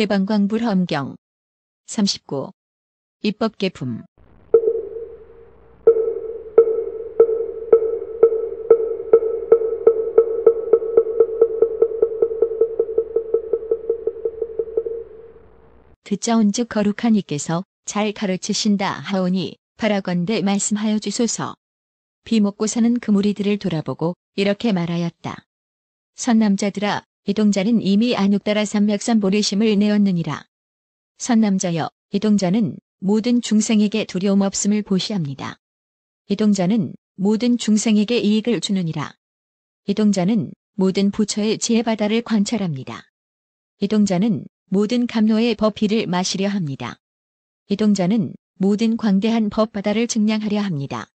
해방광불험경 39. 입법개품. 듣자온즉 거룩한 이께서 잘 가르치신다 하오니 바라건대 말씀하여 주소서. 비목고사는 그 무리들을 돌아보고 이렇게 말하였다. 선남자들아, 이 동자는 이미 안육따라 삼맥산 보리심을 내었느니라. 선남자여, 이 동자는 모든 중생에게 두려움 없음을 보시합니다. 이 동자는 모든 중생에게 이익을 주느니라. 이 동자는 모든 부처의 지혜바다를 관찰합니다. 이 동자는 모든 감로의 법비를 마시려 합니다. 이 동자는 모든 광대한 법바다를 증량하려 합니다.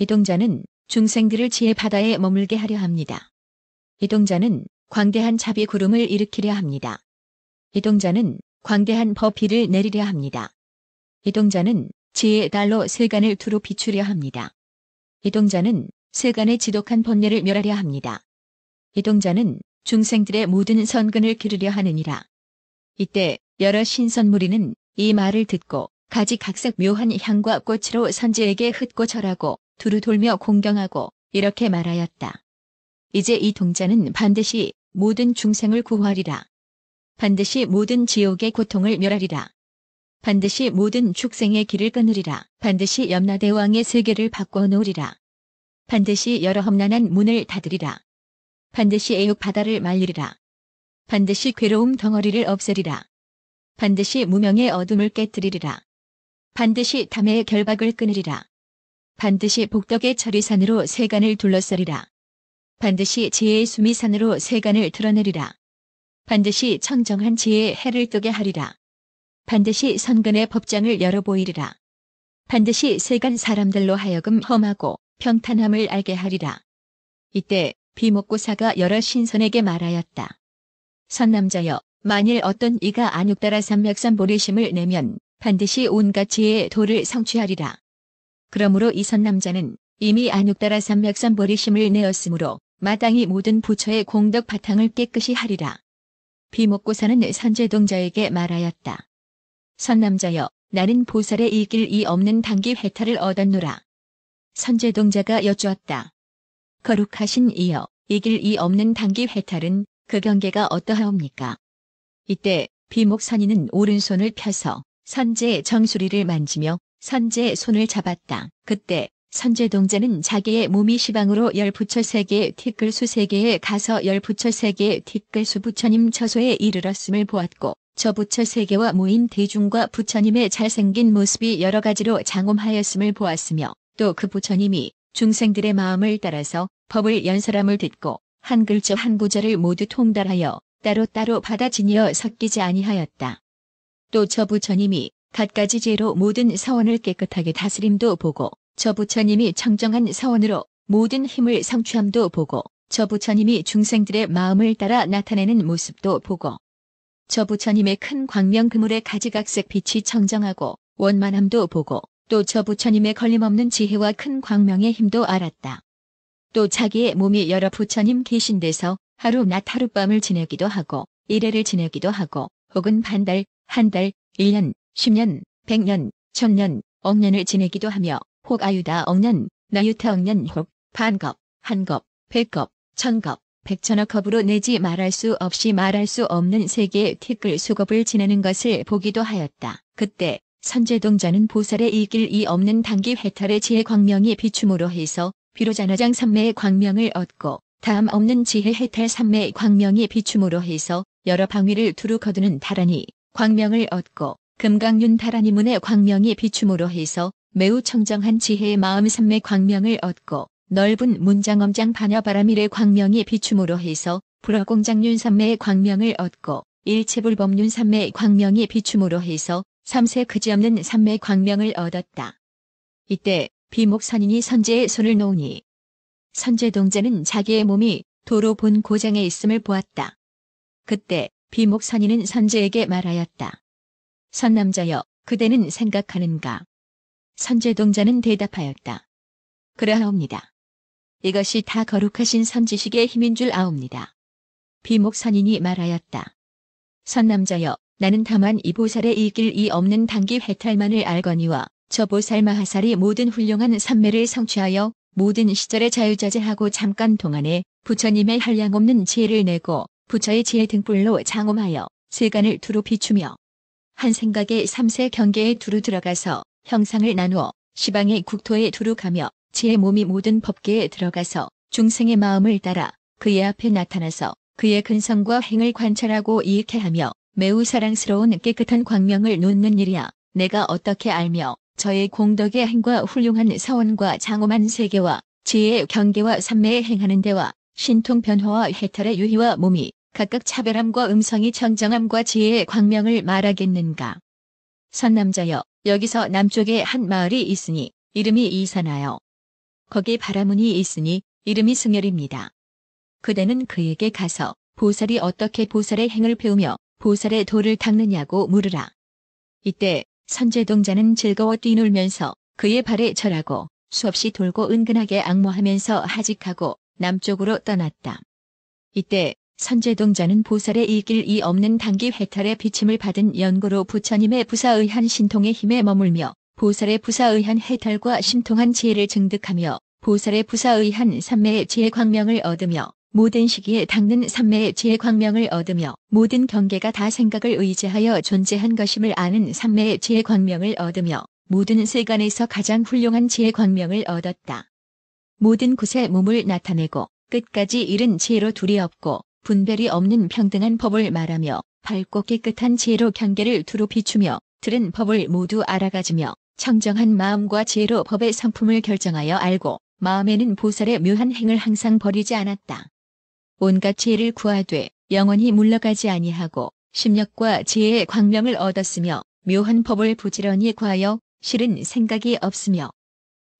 이 동자는 중생들을 지혜바다에 머물게 하려 합니다. 이 동자는 광대한 자비구름을 일으키려 합니다. 이 동자는 광대한 법비를 내리려 합니다. 이 동자는 지혜의 달로 세간을 두루 비추려 합니다. 이 동자는 세간의 지독한 번뇌를 멸하려 합니다. 이 동자는 중생들의 모든 선근을 기르려 하느니라. 이때 여러 신선무리는 이 말을 듣고 가지각색 묘한 향과 꽃으로 선지에게 흩고 절하고 두루 돌며 공경하고 이렇게 말하였다. 이제 이 동자는 반드시 모든 중생을 구하리라. 반드시 모든 지옥의 고통을 멸하리라. 반드시 모든 축생의 길을 끊으리라. 반드시 염라대왕의 세계를 바꿔놓으리라. 반드시 여러 험난한 문을 닫으리라. 반드시 애욕 바다를 말리리라. 반드시 괴로움 덩어리를 없애리라. 반드시 무명의 어둠을 깨뜨리리라. 반드시 탐의 결박을 끊으리라. 반드시 복덕의 처리산으로 세간을 둘러싸리라. 반드시 지혜의 수미산으로 세간을 드러내리라. 반드시 청정한 지혜의 해를 뜨게 하리라. 반드시 선근의 법장을 열어보이리라. 반드시 세간 사람들로 하여금 험하고 평탄함을 알게 하리라. 이때 비목고사가 여러 신선에게 말하였다. 선남자여, 만일 어떤 이가 안육따라 삼맥산 보리심을 내면 반드시 온갖 지혜의 도를 성취하리라. 그러므로 이 선남자는 이미 안육따라 삼맥산 보리심을 내었으므로 마땅히 모든 부처의 공덕 바탕을 깨끗이 하리라. 비목고사는 선제동자에게 말하였다. 선남자여, 나는 보살의 이길 이 없는 단기 회탈을 얻었노라. 선제동자가 여쭈었다. 거룩하신 이여, 이길 이 없는 단기 회탈은 그 경계가 어떠하옵니까? 이때 비목선인은 오른손을 펴서 선제의 정수리를 만지며 선제의 손을 잡았다. 그때 선제동자는 자기의 몸이 시방으로 열 부처 세계의 티끌수 세계에 가서 열 부처 세계의 티끌수 부처님 처소에 이르렀음을 보았고, 저 부처 세계와 모인 대중과 부처님의 잘생긴 모습이 여러 가지로 장엄하였음을 보았으며, 또 그 부처님이 중생들의 마음을 따라서 법을 연설함을 듣고 한 글자 한 구절을 모두 통달하여 따로따로 받아지니어 섞이지 아니하였다. 또 저 부처님이 갖가지 죄로 모든 사원을 깨끗하게 다스림도 보고, 저 부처님이 청정한 사원으로 모든 힘을 성취함도 보고, 저 부처님이 중생들의 마음을 따라 나타내는 모습도 보고, 저 부처님의 큰 광명 그물의 가지각색 빛이 청정하고 원만함도 보고, 또 저 부처님의 걸림없는 지혜와 큰 광명의 힘도 알았다. 또 자기의 몸이 여러 부처님 계신 데서 하루 낮 하룻밤을 지내기도 하고, 일회를 지내기도 하고, 혹은 반달, 한 달, 1년, 10년, 100년, 1000년, 억년을 지내기도 하며, 혹 아유다 억년, 나유타 억년, 혹 반겁, 한겁, 백겁, 천겁, 백천억 겁으로 내지 말할 수 없이 말할 수 없는 세계의 티끌 수겁을 지내는 것을 보기도 하였다. 그때 선제동자는 보살의 이길 이 없는 단기 회탈의 지혜 광명이 비춤으로 해서 비로자나장 삼매의 광명을 얻고, 다음 없는 지혜 해탈 삼매의 광명이 비춤으로 해서 여러 방위를 두루 거두는 다라니 광명을 얻고, 금강윤 다라니 문의 광명이 비춤으로 해서 매우 청정한 지혜의 마음 삼매 광명을 얻고, 넓은 문장엄장 반야바라밀의 광명이 비춤으로 해서 불화공장윤 삼매의 광명을 얻고, 일체불법윤 삼매의 광명이 비춤으로 해서 삼세 그지없는 삼매의 광명을 얻었다. 이때 비목선인이 선제의 손을 놓으니 선제동자는 자기의 몸이 도로 본 고장에 있음을 보았다. 그때 비목선인은 선제에게 말하였다. 선남자여, 그대는 생각하는가? 선제동자는 대답하였다. 그러하옵니다. 이것이 다 거룩하신 선지식의 힘인 줄 아옵니다. 비목선인이 말하였다. 선남자여, 나는 다만 이 보살의 이길 이 없는 단기 해탈만을 알거니와 저 보살 마하살이 모든 훌륭한 삼매를 성취하여 모든 시절에 자유자재하고 잠깐 동안에 부처님의 한량없는 지혜를 내고 부처의 지혜 등불로 장엄하여 세간을 두루 비추며 한 생각에 삼세 경계에 두루 들어가서 형상을 나누어 시방의 국토에 두루 가며 지혜 몸이 모든 법계에 들어가서 중생의 마음을 따라 그의 앞에 나타나서 그의 근성과 행을 관찰하고 이익해하며 매우 사랑스러운 깨끗한 광명을 놓는 일이야. 내가 어떻게 알며 저의 공덕의 행과 훌륭한 사원과 장엄한 세계와 지혜의 경계와 삼매에 행하는 데와 신통 변화와 해탈의 유희와 몸이 각각 차별함과 음성이 청정함과 지혜의 광명을 말하겠는가. 선남자여, 여기서 남쪽에 한 마을이 있으니 이름이 이산하여 거기 바라문이 있으니 이름이 승열입니다. 그대는 그에게 가서 보살이 어떻게 보살의 행을 배우며 보살의 도를 닦느냐고 물으라. 이때 선제동자는 즐거워 뛰놀면서 그의 발에 절하고 수없이 돌고 은근하게 앙모하면서 하직하고 남쪽으로 떠났다. 이때 선제동자는 보살의 이길 이 없는 단기 해탈의 비침을 받은 연고로 부처님의 부사의한 신통의 힘에 머물며 보살의 부사의한 해탈과 신통한 지혜를 증득하며 보살의 부사의한 삼매의 지혜 광명을 얻으며 모든 시기에 닦는 삼매의 지혜 광명을 얻으며 모든 경계가 다 생각을 의지하여 존재한 것임을 아는 삼매의 지혜 광명을 얻으며 모든 세간에서 가장 훌륭한 지혜 광명을 얻었다. 모든 곳에 몸을 나타내고 끝까지 이른 지혜로 둘이 없고 분별이 없는 평등한 법을 말하며 밝고 깨끗한 지혜로 경계를 두루 비추며 들은 법을 모두 알아가지며 청정한 마음과 지혜로 법의 성품을 결정하여 알고 마음에는 보살의 묘한 행을 항상 버리지 않았다. 온갖 지혜를 구하되 영원히 물러가지 아니하고 심력과 지혜의 광명을 얻었으며 묘한 법을 부지런히 구하여 실은 생각이 없으며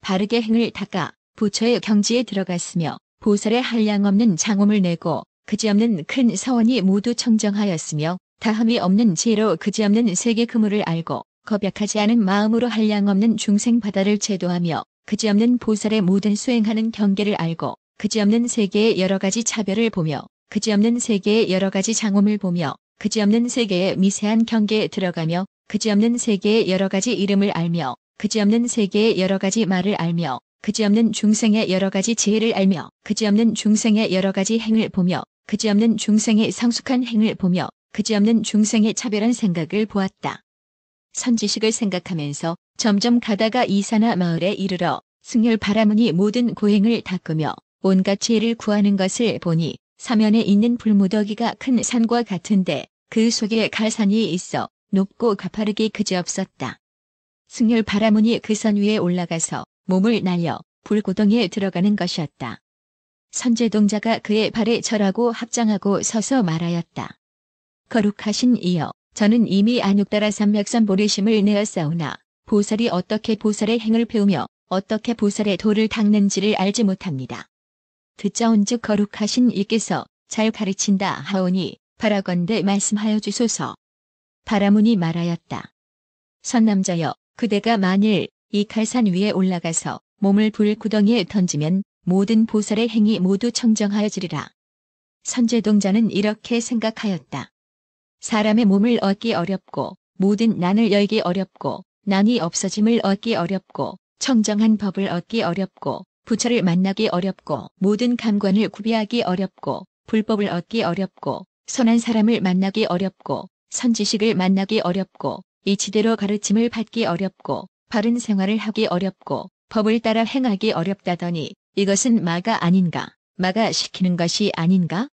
바르게 행을 닦아 부처의 경지에 들어갔으며 보살의 한량없는 장엄을 내고 그지없는 큰 사원이 모두 청정하였으며 다함이 없는 지혜로 그지없는 세계 그물을 알고 겁약하지 않은 마음으로 한량없는 중생 바다를 제도하며 그지없는 보살의 모든 수행하는 경계를 알고 그지없는 세계의 여러 가지 차별을 보며 그지없는 세계의 여러 가지 장엄을 보며 그지없는 세계의 미세한 경계에 들어가며 그지없는 세계의 여러 가지 이름을 알며 그지없는 세계의 여러 가지 말을 알며 그지없는 중생의 여러 가지 지혜를 알며 그지없는 중생의 여러 가지 행을 보며 그지없는 중생의 성숙한 행을 보며 그지없는 중생의 차별한 생각을 보았다. 선지식을 생각하면서 점점 가다가 이산화 마을에 이르러 승열 바라문이 모든 고행을 닦으며 온갖 지혜를 구하는 것을 보니 사면에 있는 불무더기가 큰 산과 같은데 그 속에 갈산이 있어 높고 가파르기 그지없었다. 승열 바라문이 그 산 위에 올라가서 몸을 날려 불구덩이에 들어가는 것이었다. 선제동자가 그의 발에 절하고 합장하고 서서 말하였다. 거룩하신 이여, 저는 이미 안육따라 삼맥선 보리심을 내었사오나 보살이 어떻게 보살의 행을 배우며 어떻게 보살의 도를 닦는지를 알지 못합니다. 듣자온즉 거룩하신 이께서 잘 가르친다 하오니 바라건대 말씀하여 주소서. 바라문이 말하였다. 선남자여, 그대가 만일 이 칼산 위에 올라가서 몸을 불구덩이에 던지면 모든 보살의 행이 모두 청정하여지리라. 선제동자는 이렇게 생각하였다. 사람의 몸을 얻기 어렵고 모든 난을 열기 어렵고 난이 없어짐을 얻기 어렵고 청정한 법을 얻기 어렵고 부처를 만나기 어렵고 모든 감관을 구비하기 어렵고 불법을 얻기 어렵고 선한 사람을 만나기 어렵고 선지식을 만나기 어렵고 이치대로 가르침을 받기 어렵고 바른 생활을 하기 어렵고 법을 따라 행하기 어렵다더니 이것은 마가 아닌가? 마가 시키는 것이 아닌가?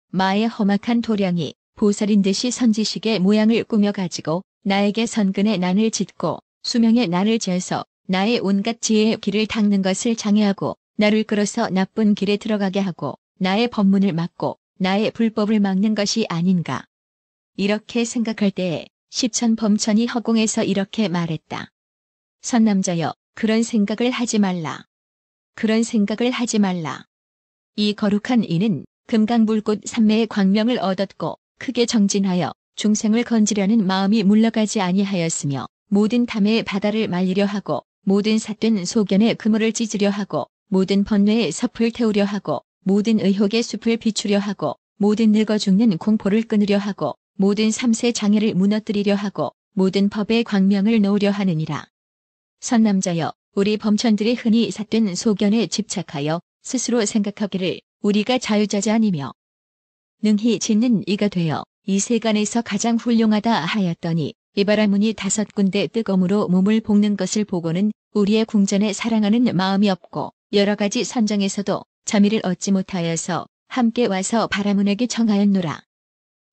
마의 험악한 도량이 보살인 듯이 선지식의 모양을 꾸며가지고 나에게 선근의 난을 짓고 수명의 난을 지어서 나의 온갖 지혜의 길을 닦는 것을 장애하고 나를 끌어서 나쁜 길에 들어가게 하고 나의 법문을 막고 나의 불법을 막는 것이 아닌가. 이렇게 생각할 때에 십천범천이 허공에서 이렇게 말했다. 선남자여, 그런 생각을 하지 말라. 그런 생각을 하지 말라. 이 거룩한 이는 금강불꽃 삼매의 광명을 얻었고 크게 정진하여 중생을 건지려는 마음이 물러가지 아니하였으며 모든 탐의 바다를 말리려 하고 모든 삿된 소견의 그물을 찢으려 하고 모든 번뇌의 섭을 태우려 하고 모든 의혹의 숲을 비추려 하고 모든 늙어 죽는 공포를 끊으려 하고 모든 3세 장애를 무너뜨리려 하고 모든 법에 광명을 놓으려 하느니라. 선남자여, 우리 범천들이 흔히 삿된 소견에 집착하여 스스로 생각하기를 우리가 자유자재 아니며 능히 짓는 이가 되어 이 세간에서 가장 훌륭하다 하였더니 이바라문이 5군데 뜨거움으로 몸을 볶는 것을 보고는 우리의 궁전에 사랑하는 마음이 없고 여러 가지 선정에서도 자미를 얻지 못하여서 함께 와서 바라문에게 청하였노라.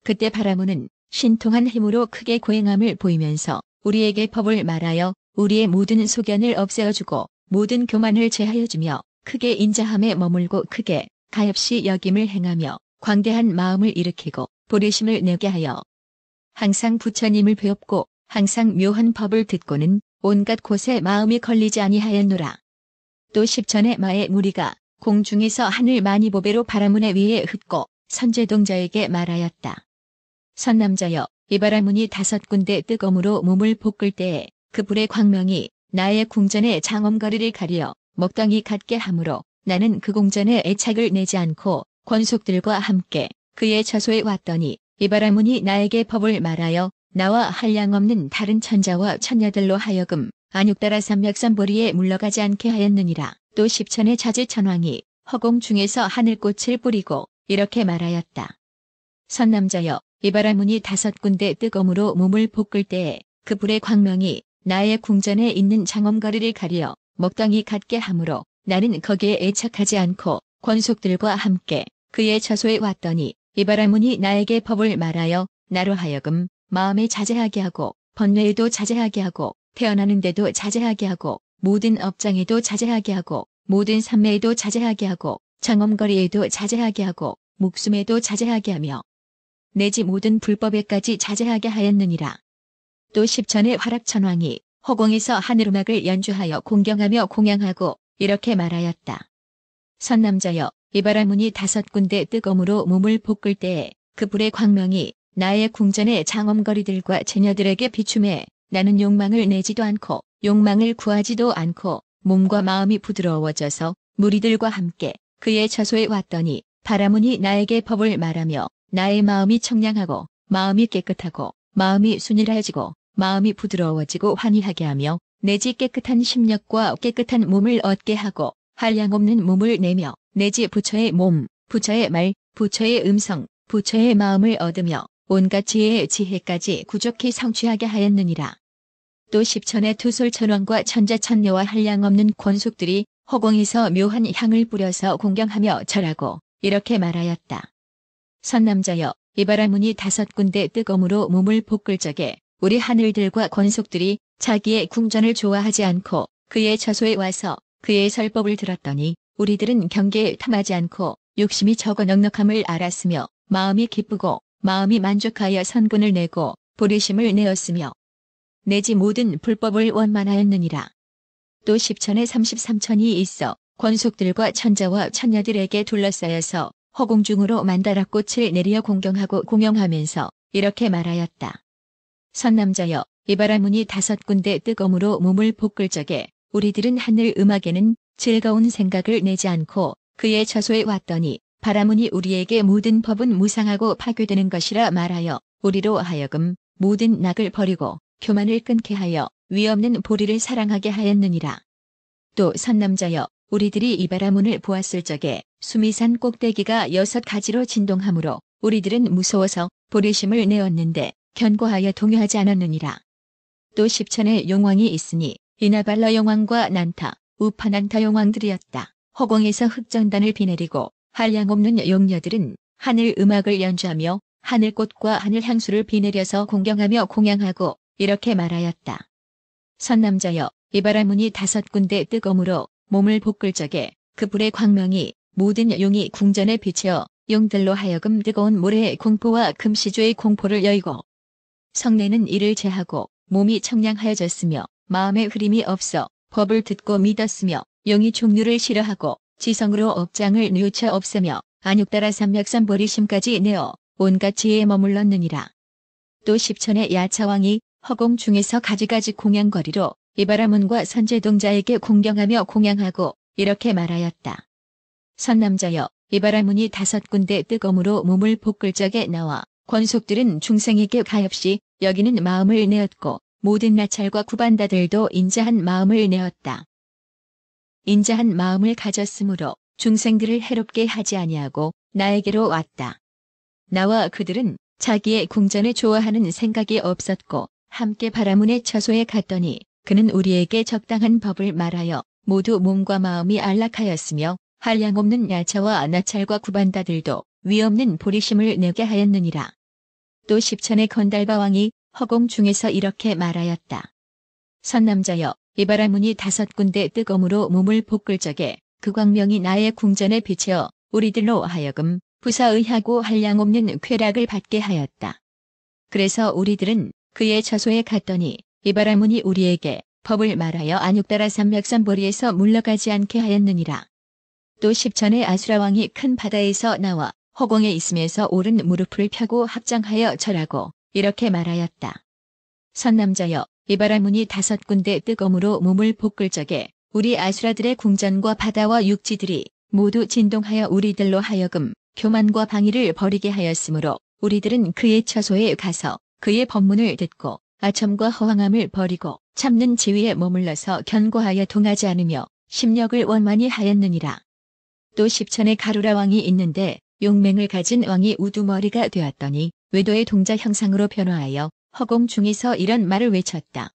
그때 바라문은 신통한 힘으로 크게 고행함을 보이면서 우리에게 법을 말하여 우리의 모든 소견을 없애어주고 모든 교만을 제하여주며 크게 인자함에 머물고 크게 가엾이 여김을 행하며 광대한 마음을 일으키고 보리심을 내게 하여 항상 부처님을 배웁고 항상 묘한 법을 듣고는 온갖 곳에 마음이 걸리지 아니하였노라. 또 십천의 마의 무리가 공중에서 하늘 많이 보배로 바라문의 위에 흩고 선제동자에게 말하였다. 선남자여, 이 바라문이 5군데 뜨거움으로 몸을 볶을 때에 그 불의 광명이 나의 궁전의 장엄거리를 가려 먹덩이 같게 하므로 나는 그 궁전에 애착을 내지 않고 권속들과 함께 그의 처소에 왔더니 이 바라문이 나에게 법을 말하여 나와 한량없는 다른 천자와 천녀들로 하여금 안육따라 삼맥삼보리에 물러가지 않게 하였느니라. 또 십천의 자제천왕이 허공 중에서 하늘꽃을 뿌리고 이렇게 말하였다. 선남자여, 이 바라문이 5군데 뜨거움으로 몸을 볶을 때에 그 불의 광명이 나의 궁전에 있는 장엄거리를 가려 먹덩이 같게 하므로 나는 거기에 애착하지 않고 권속들과 함께 그의 처소에 왔더니 이 바라문이 나에게 법을 말하여 나로 하여금 마음에 자제하게 하고 번뇌에도 자제하게 하고 태어나는데도 자제하게 하고 모든 업장에도 자제하게 하고 모든 삼매에도 자제하게 하고 장엄거리에도 자제하게 하고 목숨에도 자제하게 하며 내지 모든 불법에까지 자제하게 하였느니라. 또 십천의 화락천왕이 허공에서 하늘음악을 연주하여 공경하며 공양하고 이렇게 말하였다. 선남자여, 이 바라문이 5군데 뜨거움으로 몸을 볶을 때에 그 불의 광명이 나의 궁전의 장엄거리들과 제녀들에게 비춤해 나는 욕망을 내지도 않고 욕망을 구하지도 않고 몸과 마음이 부드러워져서 무리들과 함께 그의 처소에 왔더니 바라문이 나에게 법을 말하며 나의 마음이 청량하고 마음이 깨끗하고 마음이 순일해지고 마음이 부드러워지고 환희하게 하며 내지 깨끗한 심력과 깨끗한 몸을 얻게 하고 한량없는 몸을 내며 내지 부처의 몸, 부처의 말, 부처의 음성, 부처의 마음을 얻으며 온갖 지혜의 지혜까지 구족히 성취하게 하였느니라. 또 십천의 투솔천왕과 천자천녀와 한량없는 권속들이 허공에서 묘한 향을 뿌려서 공경하며 절하고 이렇게 말하였다. 선남자여, 이 바라문이 5군데 뜨거움으로 몸을 볶을 적에 우리 하늘들과 권속들이 자기의 궁전을 좋아하지 않고 그의 처소에 와서 그의 설법을 들었더니 우리들은 경계에 탐하지 않고 욕심이 적어 넉넉함을 알았으며 마음이 기쁘고 마음이 만족하여 선군을 내고 보리심을 내었으며 내지 모든 불법을 원만하였느니라. 또 십천에 33천이 있어 권속들과 천자와 천녀들에게 둘러싸여서 허공중으로 만다라꽃을 내리어 공경하고 공영하면서 이렇게 말하였다. 선남자여, 이 바라문이 5군데 뜨거움으로 몸을 볶을 적에 우리들은 하늘 음악에는 즐거운 생각을 내지 않고 그의 처소에 왔더니 바라문이 우리에게 모든 법은 무상하고 파괴되는 것이라 말하여 우리로 하여금 모든 낙을 버리고 교만을 끊게 하여 위없는 보리를 사랑하게 하였느니라. 또 선남자여, 우리들이 이 바라문을 보았을 적에 수미산 꼭대기가 6가지로 진동하므로 우리들은 무서워서 보리심을 내었는데 견고하여 동요하지 않았느니라. 또 십천의 용왕이 있으니 이나발라 용왕과 난타, 우파난타 용왕들이었다. 허공에서 흑전단을 비내리고 한량없는 용녀들은 하늘 음악을 연주하며 하늘꽃과 하늘향수를 비내려서 공경하며 공양하고 이렇게 말하였다. 선남자여, 이 바라문이 5군데 뜨거움으로 몸을 볶을 적에 그 불의 광명이 모든 용이 궁전에 비치어 용들로 하여금 뜨거운 모래의 공포와 금시조의 공포를 여의고 성내는 이를 제하고 몸이 청량하여졌으며 마음에 흐림이 없어 법을 듣고 믿었으며 용이 종류를 싫어하고 지성으로 업장을 뉘우쳐 없애며 안육따라 삼맥삼보리심까지 내어 온갖 지혜에 머물렀느니라. 또 십천의 야차왕이 허공 중에서 가지가지 공양거리로 이 바라문과 선제동자에게 공경하며 공양하고 이렇게 말하였다. 선남자여, 이 바라문이 5군데 뜨거움으로 몸을 볶을 적에 나와 권속들은 중생에게 가엾이 여기는 마음을 내었고 모든 나찰과 구반다들도 인자한 마음을 내었다. 인자한 마음을 가졌으므로 중생들을 해롭게 하지 아니하고 나에게로 왔다. 나와 그들은 자기의 궁전을 좋아하는 생각이 없었고 함께 바라문의 처소에 갔더니 그는 우리에게 적당한 법을 말하여 모두 몸과 마음이 안락하였으며 한량없는 야차와 나찰과 구반다들도 위없는 보리심을 내게 하였느니라. 또 십천의 건달바 왕이 허공 중에서 이렇게 말하였다. 선남자여, 이 바라문이 5군데 뜨거움으로 몸을 볶을 적에 그 광명이 나의 궁전에 비치어 우리들로 하여금 부사의하고 한량없는 쾌락을 받게 하였다. 그래서 우리들은 그의 처소에 갔더니 이 바라문이 우리에게 법을 말하여 안육다라 산맥산보리에서 물러가지 않게 하였느니라. 또 십천의 아수라 왕이 큰 바다에서 나와 허공에 있으면서 오른 무릎을 펴고 합장하여 절하고 이렇게 말하였다. 선남자여, 이 바라문이 5군데 뜨거움으로 몸을 볶을 적에 우리 아수라들의 궁전과 바다와 육지들이 모두 진동하여 우리들로 하여금 교만과 방위를 벌이게 하였으므로 우리들은 그의 처소에 가서 그의 법문을 듣고 아첨과 허황함을 버리고 참는 지위에 머물러서 견고하여 동하지 않으며 심력을 원만히 하였느니라. 또 십천의 가루라 왕이 있는데 용맹을 가진 왕이 우두머리가 되었더니 외도의 동자 형상으로 변화하여 허공 중에서 이런 말을 외쳤다.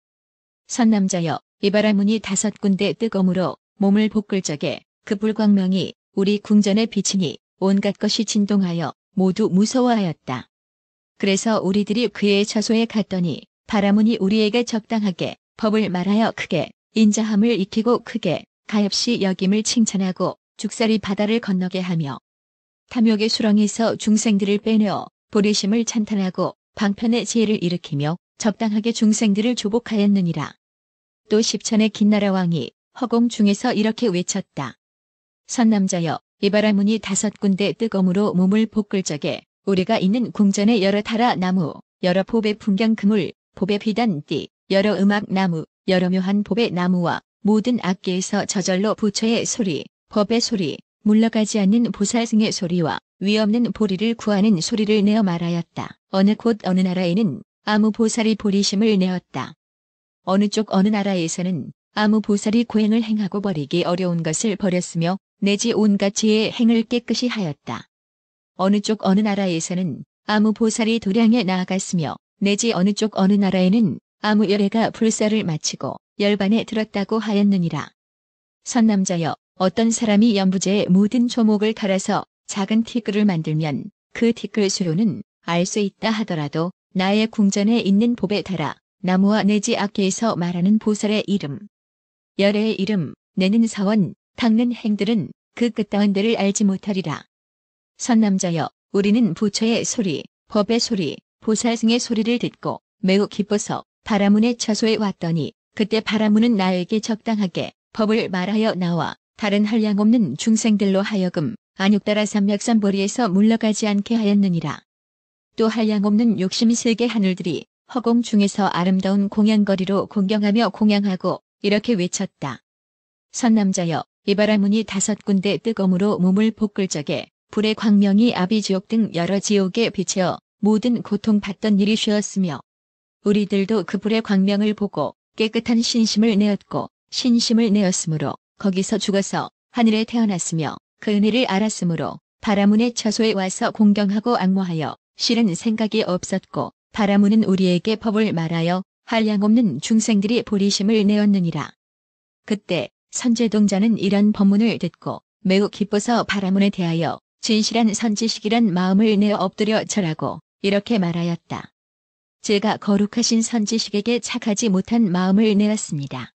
선남자여, 이 바라문이 5군데 뜨거움으로 몸을 볶을 적에 그 불광명이 우리 궁전에 비치니 온갖 것이 진동하여 모두 무서워하였다. 그래서 우리들이 그의 처소에 갔더니 바라문이 우리에게 적당하게 법을 말하여 크게 인자함을 익히고 크게 가엾이 여김을 칭찬하고 죽살이 바다를 건너게 하며 탐욕의 수렁에서 중생들을 빼내어 보리심을 찬탄하고 방편의 지혜를 일으키며 적당하게 중생들을 조복하였느니라. 또 십천의 긴나라 왕이 허공 중에서 이렇게 외쳤다. 선남자여, 이 바라문이 5군데 뜨거움으로 몸을 볶을 적에 우리가 있는 궁전의 여러 타라 나무, 여러 법의 풍경 그물, 법의 비단띠, 여러 음악 나무, 여러 묘한 법의 나무와 모든 악기에서 저절로 부처의 소리, 법의 소리, 물러가지 않는 보살승의 소리와 위없는 보리를 구하는 소리를 내어 말하였다. 어느 곳 어느 나라에는 아무 보살이 보리심을 내었다. 어느 쪽 어느 나라에서는 아무 보살이 고행을 행하고 버리기 어려운 것을 버렸으며 내지 온갖 지혜의 행을 깨끗이 하였다. 어느 쪽 어느 나라에서는 아무 보살이 도량에 나아갔으며 내지 어느 쪽 어느 나라에는 아무 열애가 불사를 마치고 열반에 들었다고 하였느니라. 선남자여, 어떤 사람이 연부제에 묻은 조목을 갈아서 작은 티끌을 만들면 그 티끌 수요는 알 수 있다 하더라도 나의 궁전에 있는 법에 달아 나무와 내지 악기에서 말하는 보살의 이름, 열애의 이름, 내는 사원, 닦는 행들은 그 끝다운 데를 알지 못하리라. 선남자여, 우리는 부처의 소리, 법의 소리, 보살승의 소리를 듣고 매우 기뻐서 바라문의 처소에 왔더니 그때 바라문은 나에게 적당하게 법을 말하여 나와 다른 한량없는 중생들로 하여금 안육다라 산맥산보리에서 물러가지 않게 하였느니라. 또 한량없는 욕심세계 하늘들이 허공 중에서 아름다운 공양거리로 공경하며 공양하고 이렇게 외쳤다. 선남자여, 이 바라문이 5군데 뜨거움으로 몸을 볶을 적에 불의 광명이 아비지옥 등 여러 지옥에 비치어 모든 고통받던 일이 쉬었으며 우리들도 그 불의 광명을 보고 깨끗한 신심을 내었고 신심을 내었으므로 거기서 죽어서 하늘에 태어났으며 그 은혜를 알았으므로 바라문의 처소에 와서 공경하고 앙모하여 실은 생각이 없었고 바라문은 우리에게 법을 말하여 한량없는 중생들이 보리심을 내었느니라. 그때 선제동자는 이런 법문을 듣고 매우 기뻐서 바라문에 대하여 진실한 선지식이란 마음을 내어 엎드려 절하고 이렇게 말하였다. 제가 거룩하신 선지식에게 착하지 못한 마음을 내었습니다.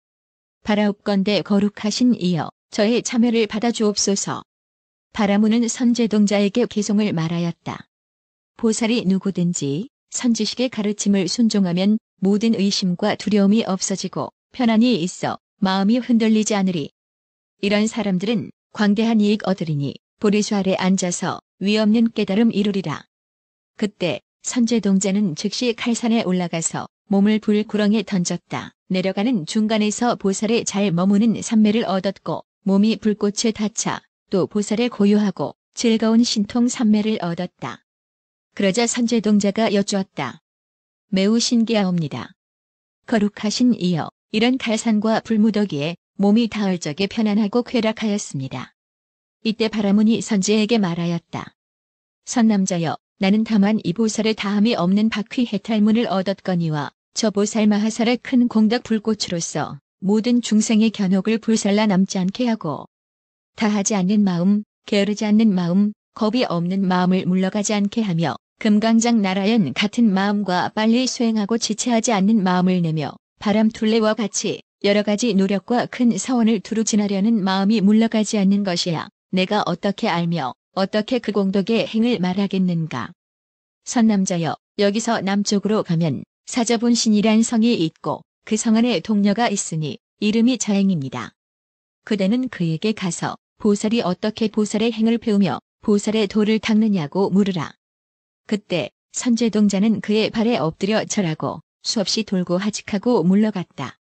바라옵건대 거룩하신 이여 저의 참여를 받아주옵소서. 바라문은 선제동자에게 개송을 말하였다. 보살이 누구든지 선지식의 가르침을 순종하면 모든 의심과 두려움이 없어지고 편안히 있어 마음이 흔들리지 않으리. 이런 사람들은 광대한 이익 얻으리니 보리수 아래 앉아서 위없는 깨달음 이루리라. 그때 선제동자는 즉시 칼산에 올라가서 몸을 불구렁에 던졌다. 내려가는 중간에서 보살의 잘 머무는 삼매를 얻었고 몸이 불꽃에 닿자 또 보살의 고요하고 즐거운 신통 삼매를 얻었다. 그러자 선제동자가 여쭈었다. 매우 신기하옵니다. 거룩하신 이여, 이런 칼산과 불무더기에 몸이 닿을 적에 편안하고 쾌락하였습니다. 이때 바라문이 선제에게 말하였다. 선남자여, 나는 다만 이 보살의 다함이 없는 바퀴 해탈문을 얻었거니와 저 보살 마하살의 큰 공덕 불꽃으로서 모든 중생의 견혹을 불살라 남지 않게 하고 다하지 않는 마음, 게으르지 않는 마음, 겁이 없는 마음을 물러가지 않게 하며 금강장 나라연 같은 마음과 빨리 수행하고 지체하지 않는 마음을 내며 바람툴레와 같이 여러 가지 노력과 큰 사원을 두루 지나려는 마음이 물러가지 않는 것이야 내가 어떻게 알며 어떻게 그 공덕의 행을 말하겠는가. 선남자여, 여기서 남쪽으로 가면 사저분신이란 성이 있고 그 성 안에 동녀가 있으니 이름이 자행입니다. 그대는 그에게 가서 보살이 어떻게 보살의 행을 배우며 보살의 도를 닦느냐고 물으라. 그때 선제동자는 그의 발에 엎드려 절하고 수없이 돌고 하직하고 물러갔다.